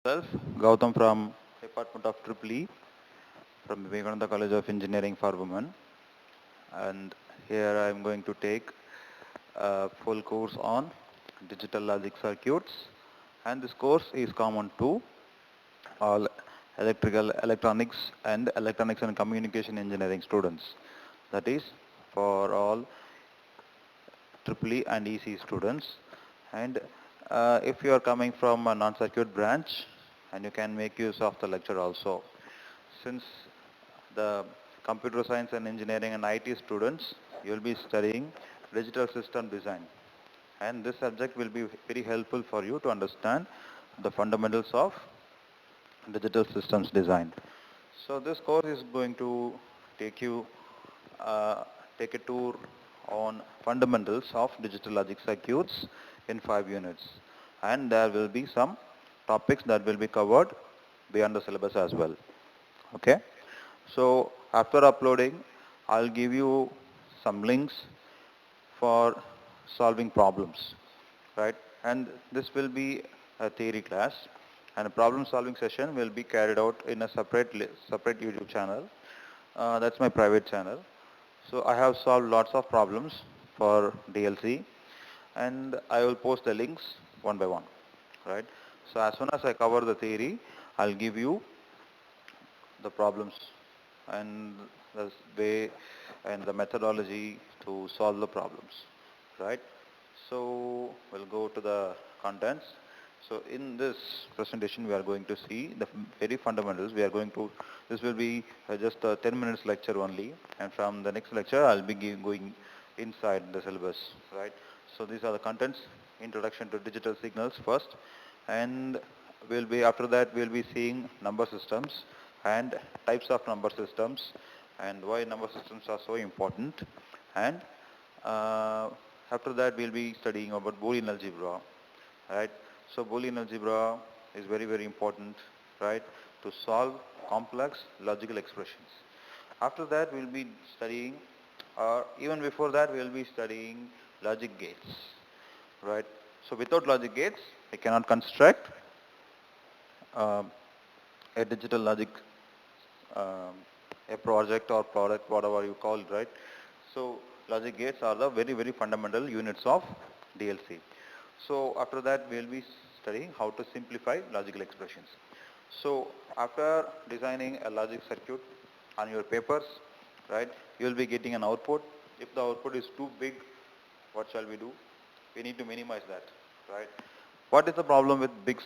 Myself, Goutham from Department of EEE from Vivekananda College of Engineering for Women, and here I am going to take a full course on digital logic circuits, and this course is common to all electronics and communication engineering students. That is for all EEE and EC students. And if you are coming from a non-circuit branch, and you can make use of the lecture also. Since the computer science and engineering and IT students, you will be studying digital system design. And this subject will be very helpful for you to understand the fundamentals of digital systems design. So this course is going to take you uh, take a tour on fundamentals of digital logic circuits in 5 units, and there will be some topics that will be covered beyond the syllabus as well. Okay, so after uploading, I'll give you some links for solving problems, right? And this will be a theory class, and a problem solving session will be carried out in a separate YouTube channel. That's my private channel. So I have solved lots of problems for DLC, and I will post the links one by one, right? So as soon as I cover the theory, I'll give you the problems and the way and the methodology to solve the problems, right? So we'll go to the contents. So in this presentation, we are going to see the very fundamentals. This will be just a 10 minutes lecture only. And from the next lecture, I'll be going inside the syllabus, right? So these are the contents, introduction to digital signals first. And after that, we'll be seeing number systems and types of number systems and why number systems are so important. And uh, after that, we'll be studying about Boolean algebra, right? So Boolean algebra is very, very important, right, to solve complex logical expressions. After that, we'll be studying, or even before that, we'll be studying logic gates, right? So without logic gates, we cannot construct um, a digital logic, um, a project or product, whatever you call it, right? So logic gates are the very, very fundamental units of DLC. So after that, we'll be studying how to simplify logical expressions. So after designing a logic circuit on your papers, right, you'll be getting an output. If the output is too big, what shall we do? We need to minimize that, right? What is the problem with big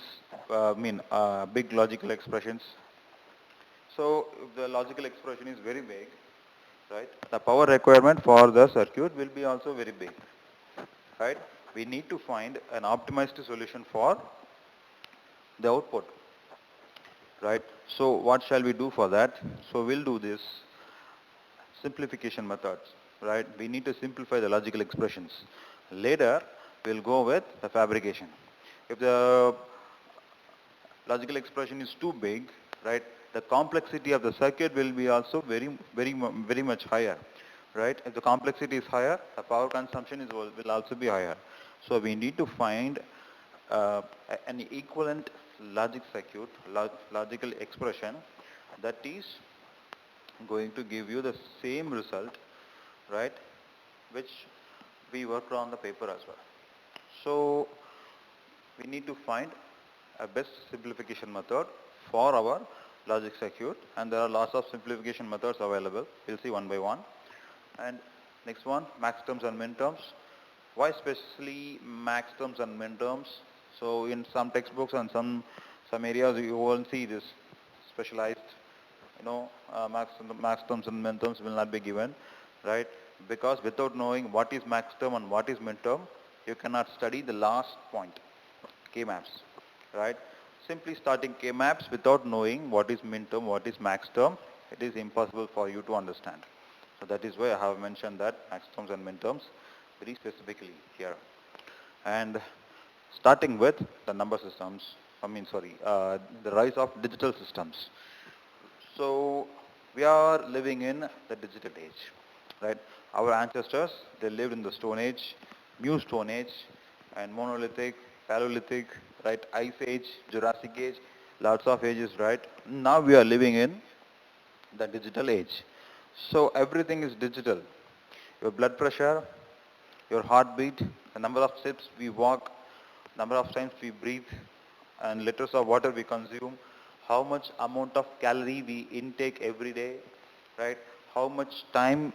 logical expressions? So if the logical expression is very big, right, the power requirement for the circuit will be also very big, right? We need to find an optimized solution for the output, right? So what shall we do for that? So we'll do this simplification methods, right? We need to simplify the logical expressions. Later, we'll go with the fabrication. If the logical expression is too big, right, the complexity of the circuit will be also very much higher, right? If the complexity is higher, the power consumption will also be higher. So we need to find an equivalent logic circuit, logical expression that is going to give you the same result, right, which we worked on the paper as well. So we need to find a best simplification method for our logic circuit, and there are lots of simplification methods available. We'll see one by one. And next one, max terms and min terms. Why especially max terms and min terms? So in some textbooks and some areas you won't see this specialized, max terms and min terms will not be given, right? Because without knowing what is max term and what is min term, you cannot study the last point, K-maps, right? Simply starting K-maps without knowing what is min term, what is max term, it is impossible for you to understand. So that is why I have mentioned that max terms and min terms very specifically here. And starting with the number systems, the rise of digital systems. So we are living in the digital age, right? Our ancestors, they lived in the Stone Age, New Stone Age, and Monolithic, Paleolithic, right? Ice Age, Jurassic Age. lots of ages, right? Now we are living in the digital age. So everything is digital. Your blood pressure, your heartbeat, the number of steps we walk, number of times we breathe, and liters of water we consume, how much amount of calorie we intake every day, right? How much time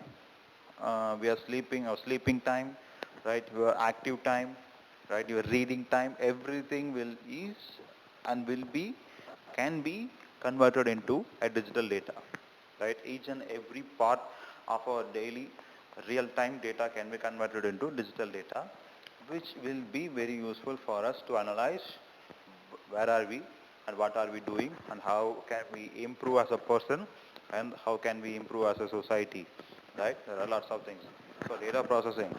we are sleeping, our sleeping time, right? Your active time, right? Your reading time, everything will is and will be, can be converted into a digital data, right? Each and every part of our daily real-time data can be converted into digital data, which will be very useful for us to analyze where are we and what are we doing and how can we improve as a person and how can we improve as a society, right? There are lots of things. So data processing.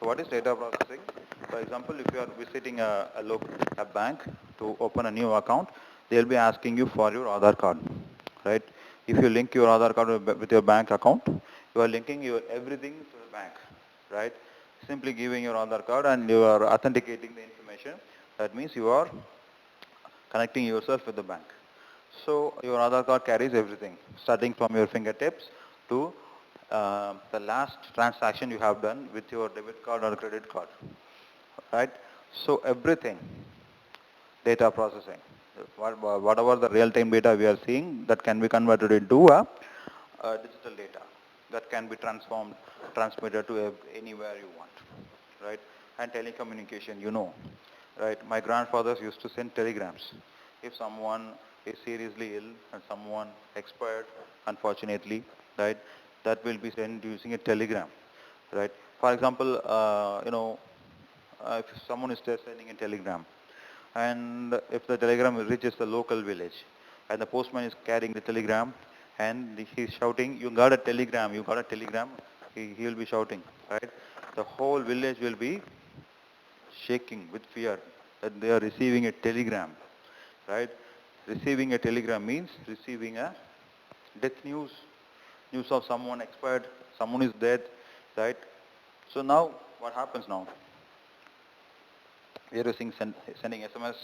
So what is data processing? For example, if you are visiting a bank to open a new account, they'll be asking you for your Aadhaar card, right? If you link your Aadhaar card with your bank account, you are linking your everything to the bank, right? Simply giving your Aadhaar card and you are authenticating the information. That means you are connecting yourself with the bank. So your Aadhaar card carries everything, starting from your fingertips to the last transaction you have done with your debit card or credit card, right? So everything, data processing, whatever the real-time data we are seeing, that can be converted into a digital data that can be transformed, transmitted to anywhere you want, right? And telecommunication, right? My grandfathers used to send telegrams. If someone is seriously ill and someone expired, unfortunately, right, that will be sent using a telegram, right? For example, if someone is just sending a telegram, and if the telegram reaches the local village, and the postman is carrying the telegram, and he's shouting, you got a telegram, he will be shouting, right? The whole village will be shaking with fear that they are receiving a telegram, right? Receiving a telegram means receiving a death news, news of someone expired, someone is dead, right? So now, what happens now? We are sending SMS.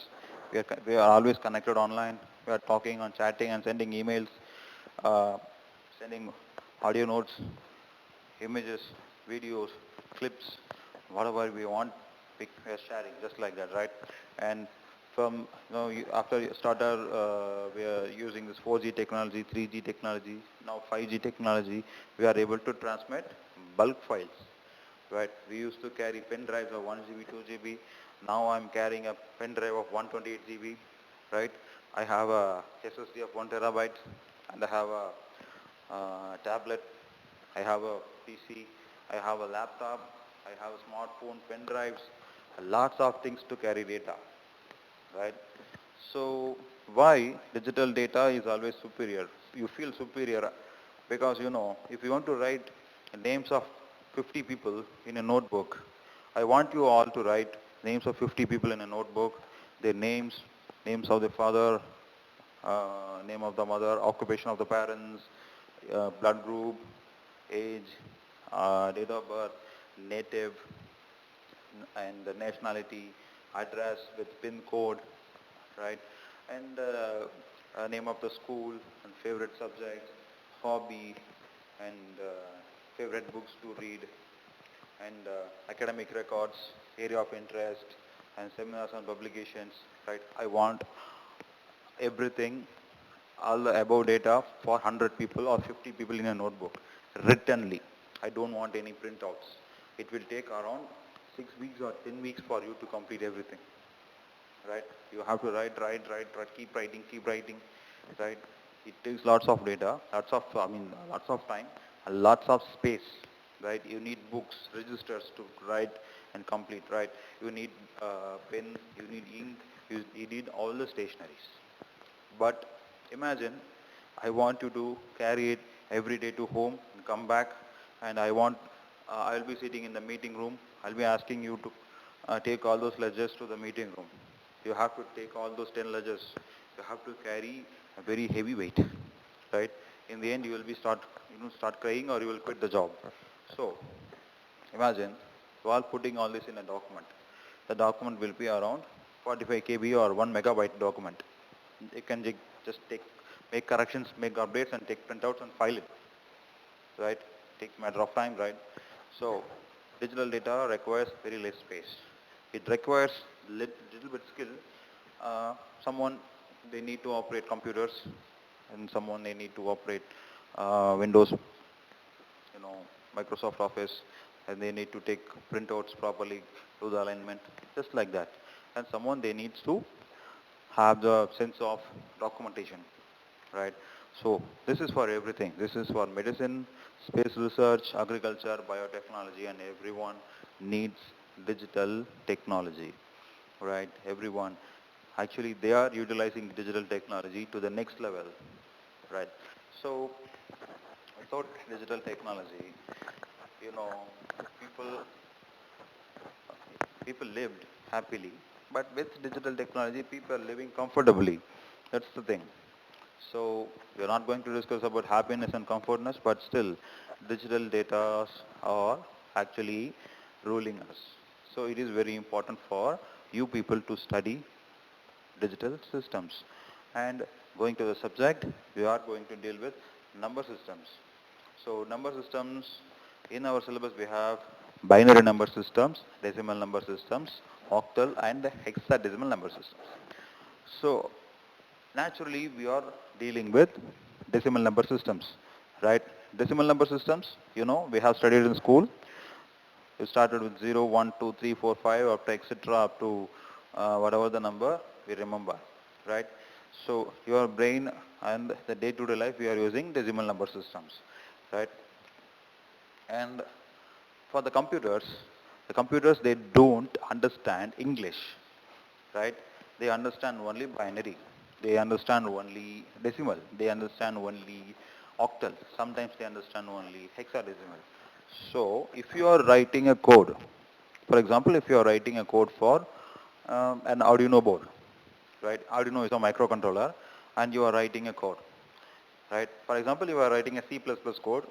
We are always connected online. We are talking and chatting and sending emails, uh, sending audio notes, images, videos, clips, whatever we want, we are sharing just like that, right? And from after you started, we are using this 4G technology, 3G technology, now 5G technology. We are able to transmit bulk files, right? We used to carry pen drives of 1 GB, 2 GB. Now I'm carrying a pen drive of 128 GB, right? I have a SSD of 1 terabyte, and I have a tablet, I have a PC, I have a laptop, I have a smartphone, pen drives, lots of things to carry data, right? So why digital data is always superior? You feel superior because, if you want to write names of 50 people in a notebook, I want you all to write names of 50 people in a notebook, their names, names of the father, name of the mother, occupation of the parents, blood group, age, date of birth, native, and the nationality, address with PIN code, right? And name of the school and favorite subject, hobby, and favorite books to read, and academic records, area of interest, and seminars and publications, right? I want everything, all the above data for 100 people or 50 people in a notebook, writtenly. I don't want any printouts. It will take around 6 weeks or 10 weeks for you to complete everything, right? You have to write, keep writing, right? It takes lots of data, lots of time, and lots of space, right? You need books, registers to write and complete, right? You need pen, you need ink, you need all the stationaries. But imagine I want you to carry it every day to home and come back, and I'll be sitting in the meeting room. I'll be asking you to take all those ledgers to the meeting room. You have to take all those 10 ledgers. You have to carry a very heavy weight, right? In the end, you will start crying or you will quit the job. So imagine while putting all this in a document. The document will be around 45 KB or 1 megabyte document. You can just make corrections, make updates, and take printouts and file it, right? Takes matter of time, right? So digital data requires very less space. It requires little bit skill. Someone, they need to operate computers, and someone they need to operate Windows, Microsoft Office, and they need to take printouts properly, do the alignment, just like that. And someone they needs to have the sense of documentation, right? So this is for everything. This is for medicine, space research, agriculture, biotechnology, and everyone needs digital technology, right? Everyone. Actually, they are utilizing digital technology to the next level, right? So without digital technology, you know, people people lived happily, but with digital technology, people are living comfortably. That's the thing. So we're not going to discuss about happiness and comfortness, but still, digital data are actually ruling us. So it is very important for you people to study digital systems. And going to the subject, we are going to deal with number systems. So number systems, in our syllabus we have binary number systems, decimal number systems, octal and hexadecimal number systems. So naturally we are dealing with decimal number systems, right? Decimal number systems, we have studied in school. You started with 0, 1, 2, 3, 4, 5, up to etc. up to whatever the number we remember, right? So your brain and the day-to-day life we are using decimal number systems, right? And for the computers they don't understand English, right? They understand only binary. They understand only decimal. They understand only octal. Sometimes they understand only hexadecimal. So if you are writing a code, for example, if you are writing a code for an Arduino board, right? Arduino is a microcontroller, and you are writing a code, right? For example, you are writing a C++ code.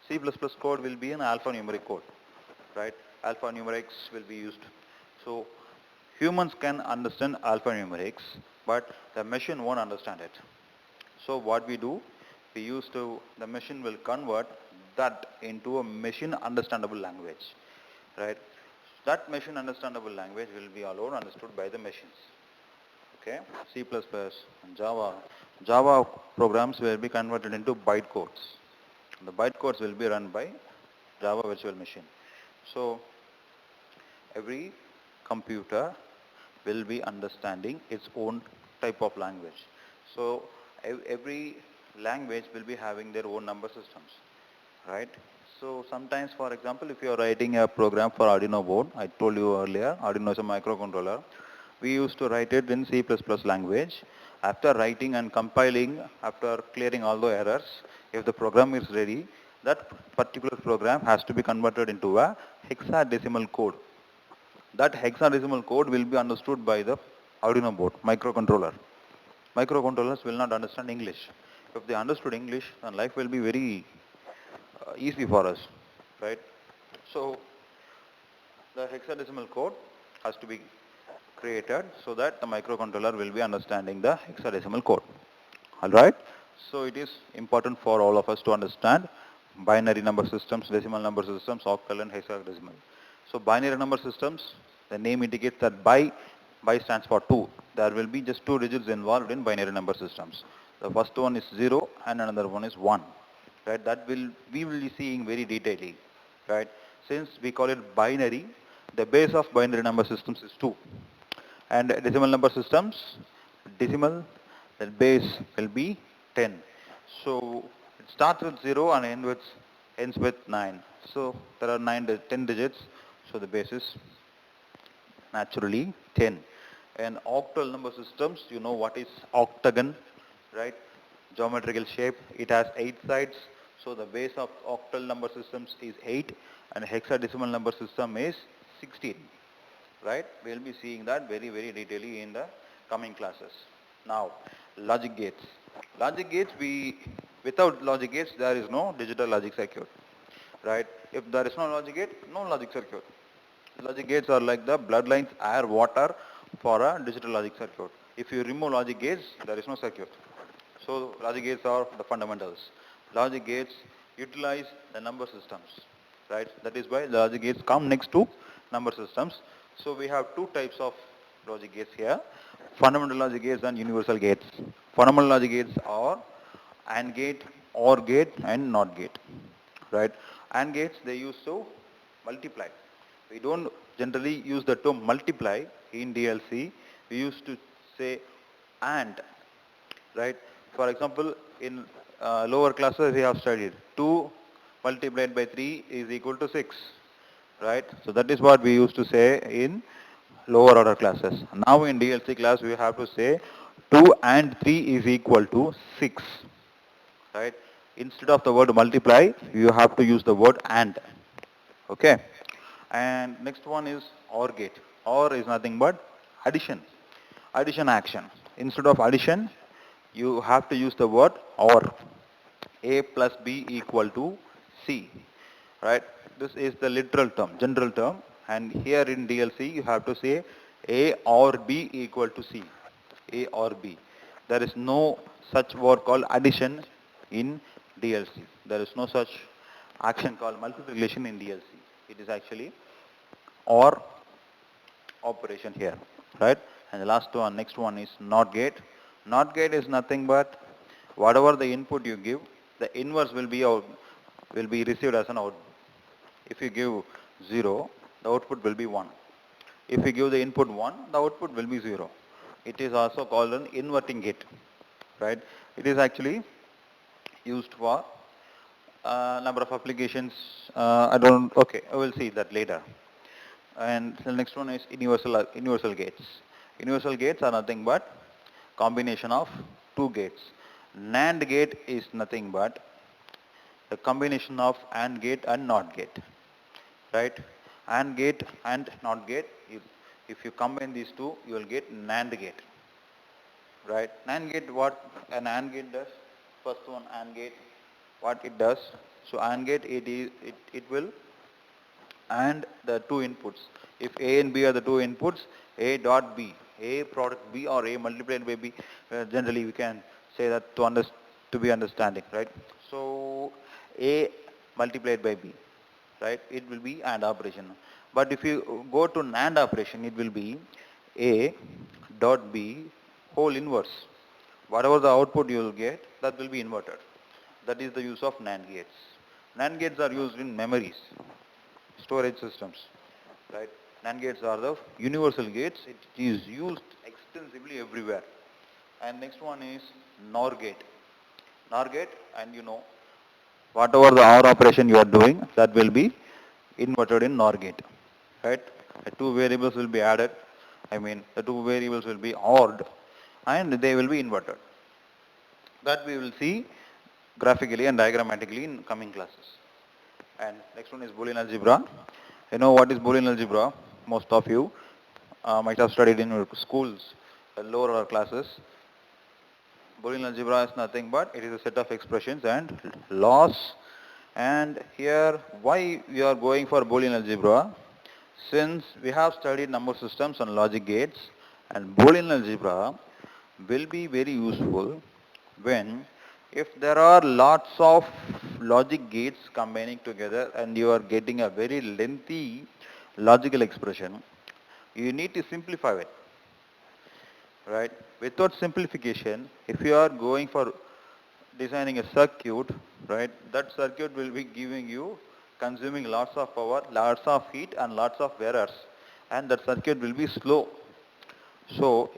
C++ code will be an alphanumeric code, right? Alphanumerics will be used. So humans can understand alphanumerics, but the machine won't understand it. So what we do, the machine will convert that into a machine understandable language, right? That machine understandable language will be alone understood by the machines. Okay, C++ and Java. Java programs will be converted into bytecodes. The bytecodes will be run by Java virtual machine. So every computer will be understanding its own type of language. So every language will be having their own number systems, right? So sometimes, for example, if you are writing a program for Arduino board, I told you earlier, Arduino is a microcontroller. We used to write it in C++ language. After writing and compiling, after clearing all the errors, if the program is ready, that particular program has to be converted into a hexadecimal code. That hexadecimal code will be understood by the Arduino board, microcontroller. Microcontrollers will not understand English. If they understood English, then life will be very easy for us, right? So the hexadecimal code has to be created so that the microcontroller will be understanding the hexadecimal code. All right? So it is important for all of us to understand binary number systems, decimal number systems, octal and hexadecimal. So binary number systems, the name indicates that by stands for 2. There will be just 2 digits involved in binary number systems. The first one is 0 and another one is 1. Right? We will be seeing very detailedly. Right? Since we call it binary, the base of binary number systems is 2. And decimal number systems, decimal, the base will be 10. So it starts with 0 and ends with 9. So there are 10 digits, so the base is naturally 10. And octal number systems, you know what is octagon, right? Geometrical shape, it has 8 sides. So the base of octal number systems is 8 and hexadecimal number system is 16, right? We'll be seeing that very, very detailedly in the coming classes. Now, logic gates. Logic gates, without logic gates, there is no digital logic circuit, right? If there is no logic gate, no logic circuit. Logic gates are like the bloodlines, air, water for a digital logic circuit. If you remove logic gates, there is no circuit. So logic gates are the fundamentals. Logic gates utilize the number systems, right? That is why the logic gates come next to number systems. So we have two types of logic gates here, fundamental logic gates and universal gates. Fundamental logic gates are AND gate, OR gate and NOT gate, right? AND gates, they use to multiply. We don't generally use the term multiply in DLC. We used to say AND, right? For example, in lower classes we have studied 2 multiplied by 3 is equal to 6, right? So that is what we used to say in lower order classes. Now in DLC class we have to say 2 and 3 is equal to 6, right? Instead of the word multiply, you have to use the word AND, okay? And next one is OR gate. OR is nothing but addition, addition action. Instead of addition, you have to use the word OR. A plus B equal to C, right? This is the literal term, general term. And here in DLC, you have to say A or B equal to C, A or B. There is no such word called addition in DLC. There is no such action called multiplication in DLC. It is actually OR operation here, right? And the last one, next one is NOT gate. NOT gate is nothing but whatever the input you give, the inverse will be out, will be received as an output. If you give 0, the output will be 1. If you give the input 1, the output will be 0. It is also called an inverting gate, right? It is actually used for number of applications. Okay, I will see that later. And the next one is universal gates. Universal gates are nothing but combination of two gates. NAND gate is nothing but the combination of AND gate and NOT gate, right? AND gate and NOT gate, if you combine these two, you will get NAND gate, right? NAND gate, what an AND gate does, first one AND gate, what it does. So AND gate, it will and the two inputs. If A and B are the two inputs, A dot B, A product B or A multiplied by B, generally we can say that to be understanding, right? So A multiplied by B, right? It will be AND operation. But if you go to NAND operation, it will be A dot B whole inverse. Whatever the output you will get, that will be inverted. That is the use of NAND gates. NAND gates are used in memories, storage systems, right? NAND gates are the universal gates. It is used extensively everywhere. And next one is NOR gate. NOR gate, and you know, whatever the OR operation you are doing, that will be inverted in NOR gate, right? The two variables will be added. I mean, the two variables will be ORed, and they will be inverted. That we will see graphically and diagrammatically in coming classes. And next one is Boolean algebra. You know what is Boolean algebra? Most of you might have studied in your schools, lower order classes. Boolean algebra is nothing but it is a set of expressions and laws. And here, why we are going for Boolean algebra? Since we have studied number systems and logic gates, and Boolean algebra will be very useful when if there are lots of logic gates combining together and you are getting a very lengthy logical expression, you need to simplify it, right? Without simplification, if you are going for designing a circuit, right, that circuit will be giving you, consuming lots of power, lots of heat and lots of errors, and that circuit will be slow. So,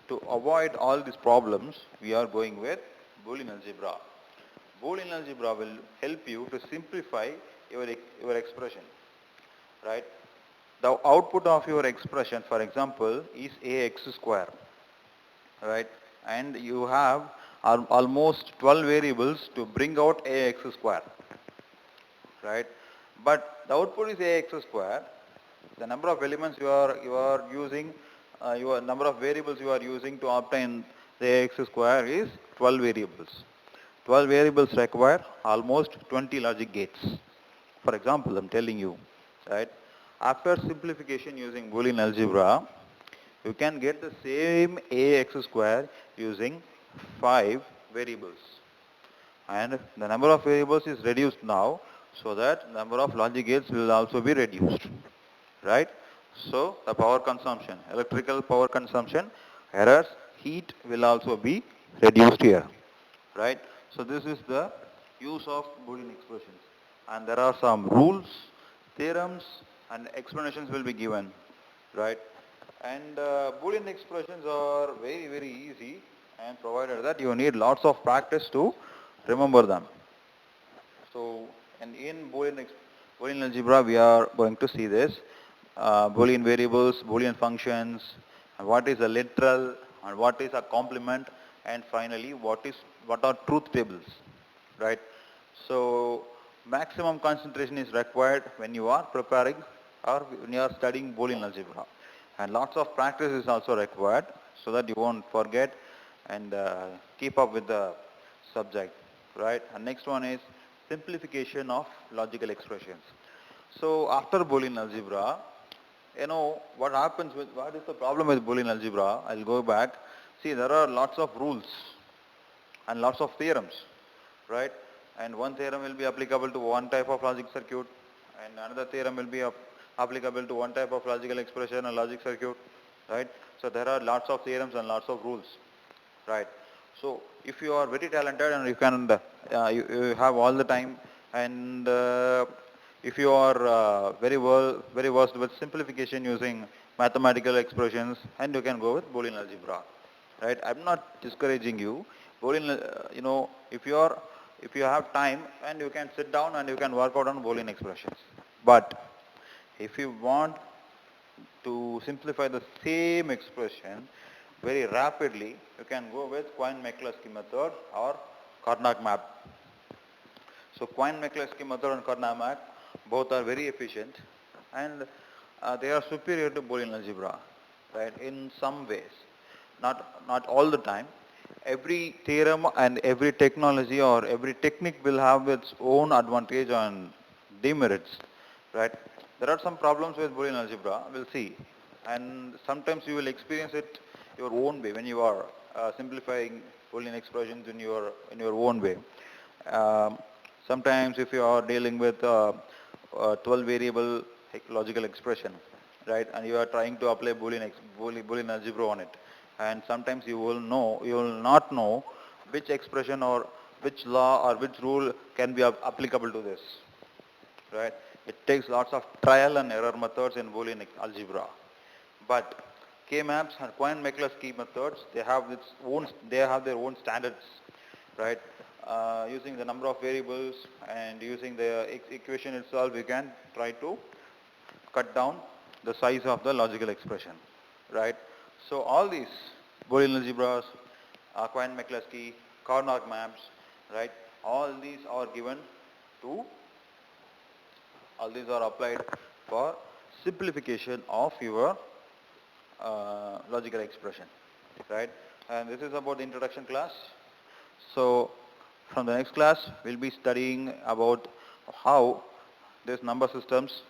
to avoid all these problems, we are going with Boolean algebra. Boolean algebra will help you to simplify your expression, right? The output of your expression, for example, is ax square, right? And you have almost 12 variables to bring out ax square, right? But the output is ax square. The number of elements you are using, your number of variables you are using to obtain the ax square is 12 variables. 12 variables require almost 20 logic gates. For example, I'm telling you, right? After simplification using Boolean algebra, You can get the same ax square using 5 variables. And the number of variables is reduced now, so that number of logic gates will also be reduced, right? So the power consumption, electrical power consumption, errors, heat will also be reduced here, right? So this is the use of Boolean expressions. And there are some rules, theorems, and explanations will be given, right? And Boolean expressions are very, very easy, and provided that you need lots of practice to remember them. So, and in Boolean algebra, we are going to see this. Boolean variables, Boolean functions, and what is a literal, and what is a complement, and finally, what are truth tables, right? So, maximum concentration is required when you are preparing or when you are studying Boolean algebra. And lots of practice is also required so that you won't forget and keep up with the subject, right? And next one is simplification of logical expressions. So after Boolean algebra, what is the problem with Boolean algebra? I'll go back. See, there are lots of rules and lots of theorems, right? And one theorem will be applicable to one type of logic circuit, and another theorem will be applicable to one type of logical expression or logic circuit, right? So there are lots of theorems and lots of rules, right? So if you are very talented and you have all the time, and if you are very versed with simplification using mathematical expressions, and you can go with Boolean algebra, right? I'm not discouraging you. Boolean, if you have time, and you can sit down and you can work out on Boolean expressions. But if you want to simplify the same expression very rapidly, you can go with Quine-McCluskey method or Karnaugh map. So Quine-McCluskey method and Karnaugh map both are very efficient, and they are superior to Boolean algebra, right, in some ways. Not all the time. Every theorem and every technology or every technique will have its own advantage and demerits, right? There are some problems with Boolean algebra, we'll see. And sometimes you will experience it your own way when you are simplifying Boolean expressions in your own way. Um, Sometimes if you are dealing with 12 variable logical expression, right, and you are trying to apply Boolean algebra on it, and sometimes you will not know which expression or which law or which rule can be applicable to this, right? It takes lots of trial and error methods in Boolean algebra. But K-maps and Quine-McCluskey methods, they have their own standards, right? Using the number of variables and using the equation itself, we can try to cut down the size of the logical expression, right? So all these Boolean algebras, Quine-McCluskey, Karnaugh maps, right? All these are given to, all these are applied for simplification of your logical expression, right? And this is about the introduction class. So from the next class, we'll be studying about how these number systems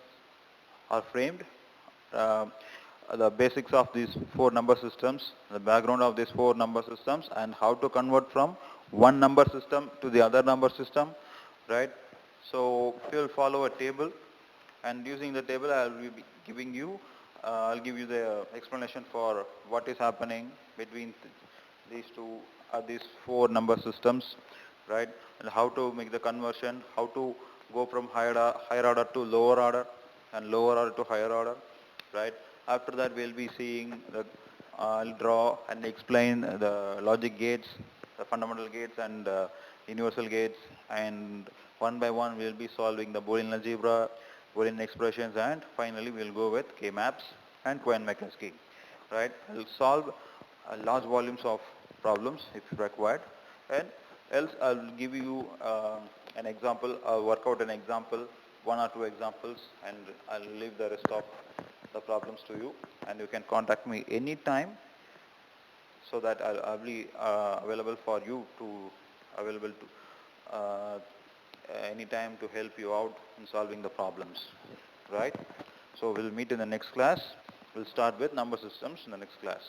are framed, uh, the basics of these four number systems, the background of these four number systems, and how to convert from one number system to the other number system, right? So we'll follow a table, and using the table, I'll give you the explanation for what is happening between these four number systems, right? And how to make the conversion, how to go from higher order to lower order, and lower order to higher order, right? After that, we'll be seeing I'll draw and explain the logic gates, the fundamental gates and universal gates, and one by one we'll be solving the Boolean algebra, Boolean expressions, and finally we'll go with K-maps and Quine-McCluskey, right? I'll solve large volumes of problems if required, and else I'll give you an example, work out an example, one or two examples, and I'll leave the rest of the problems to you, and you can contact me anytime so that I'll be available for you available to anytime to help you out in solving the problems, right? So we'll meet in the next class. We'll start with number systems in the next class.